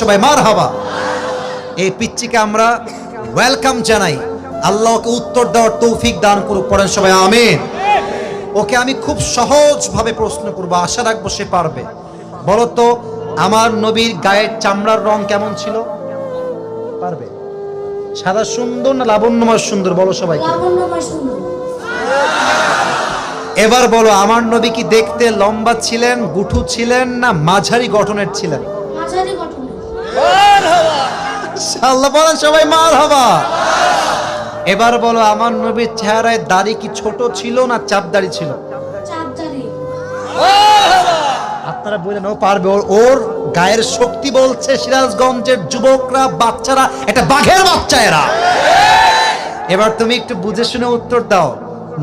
সবাই মারহাবা। এই পিচ্চিকে আমরা ওয়েলকাম জানাই, আল্লাহকে উত্তর দেওয়ার তৌফিক দান করুক, পড়েন সবাই আমিন। ওকে আমি খুব সহজভাবে প্রশ্ন করবো, আশা রাখবো সে পারবে। বলো তো আমার নবীর গায়ের চামড়ার রং কেমন ছিল? পারবে? সাদা সুন্দর না লাবণ্যময় সুন্দর? বলো সবাই। এবার বলো আমার নবী কি দেখতে লম্বা ছিলেন, গুঠু ছিলেন, না মাঝারি গঠনের ছিলেন? আল্লাহ বলেন সবাই মারহাবা। এবার বলো আমার নবীর চেহারায় দাড়ি কি ছোট ছিল না চাপ দাড়ি ছিল? আপনারা বলেন ও পারবে, ওর গায়ের শক্তি বলছে সিরাজগঞ্জের যুবকরা, বাচ্চারা একটা বাঘের বাচ্চা এরা। এবার তুমি একটু বুঝে শুনে উত্তর দাও,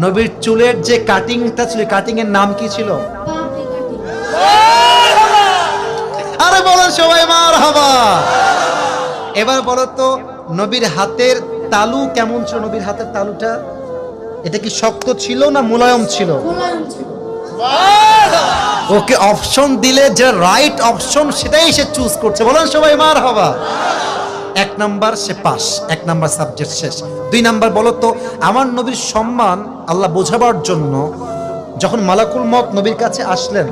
নবীর চুলের যে কাটিংটা ছিল, কাটিং এর নাম কি ছিল? আরে বলেন সবাই মারহাবা। এবার বলো তো নবীর হাতের তালু কেমন ছিল? নবীর হাতের তালুটা এটা কি শক্ত ছিল না মুলায়ম ছিল? ওকে অপশন দিলে যে রাইট অপশন সেটাই সে চুজ করছে, বলেন সবাই মারহাবা। 1 নাম্বার সে পাস, 1 নাম্বার সাবজেক্ট শেষ। 2 নাম্বার বলো তো আমার নবীর সম্মান আল্লাহ বোঝাবার জন্য যখন মালাকুল মউত নবীর কাছে আসলেন,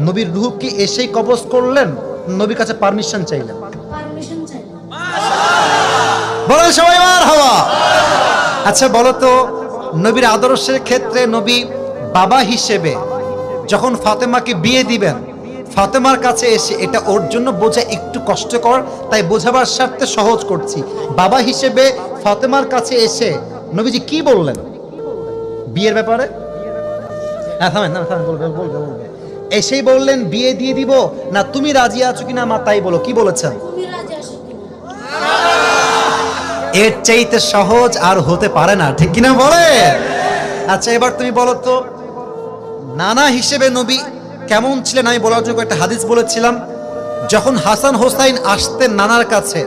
নবীর রূহ কি এসেই কবজ করলেন, নবীর কাছে পারমিশন চাইলেন? বলেন সবাই মারহাবা। আচ্ছা বলো তো নবীর আদর্শের ক্ষেত্রে নবী বাবা হিসেবে যখন ফাতেমাকে বিয়ে দিবেন, ফাতেমার কাছে এসে, এটা ওর জন্য বোঝা একটু কষ্টকর, তাই বোঝাবার স্বার্থে সহজ করছি, বাবা হিসেবে ফাতেমার কাছে এসে নবীজি কি বললেন বিয়ের ব্যাপারে? হ্যাঁ থামেন না, থামেন, বলবে। এসেই বললেন বিয়ে দিয়ে দিব, না তুমি রাজি আছো কিনা মা তাই বলো, কি বলেছেন? এর চাইতে সহজ আর হতে পারে না, ঠিক কিনা বলে? আচ্ছা এবার তুমি বলো তো নানা হিসেবে নবী কেমন ছিলেন? আমি বলার জন্য একটা হাদিস বলেছিলাম, যখন হাসান হোসাইন আসতেন নানার কাছে,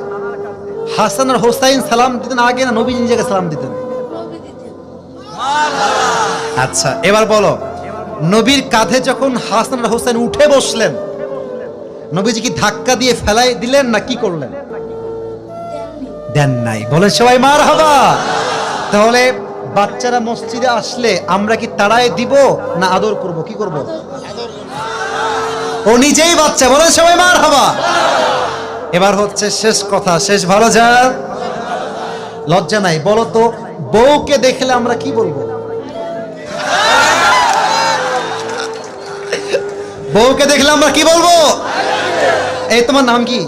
হাসান আর হোসাইন সালাম দিতেন আগে না নবী নিজেকে সালাম দিতেন? আচ্ছা এবার বলো নবীর কাঁধে যখন হাসান আর হোসাইন উঠে বসলেন, নবীজি কি ধাক্কা দিয়ে ফেলাই দিলেন না কি করলেন? দেন নাই। বলেন সবাই মারহাবা। তাহলে বাচ্চারা মসজিদে আসলে আমরা কি তাড়ায় দিব না আদর করব? কি করব? ও নিজেই বাচ্চা, বলেন সবাই মারহাবা। এবার হচ্ছে শেষ কথা, শেষ ভালো যার লজ্জা নাই। বলো তো বউকে দেখলে আমরা কি বলবো? বউকে দেখলে আমরা কি বলবো? এই তোমার নাম কি?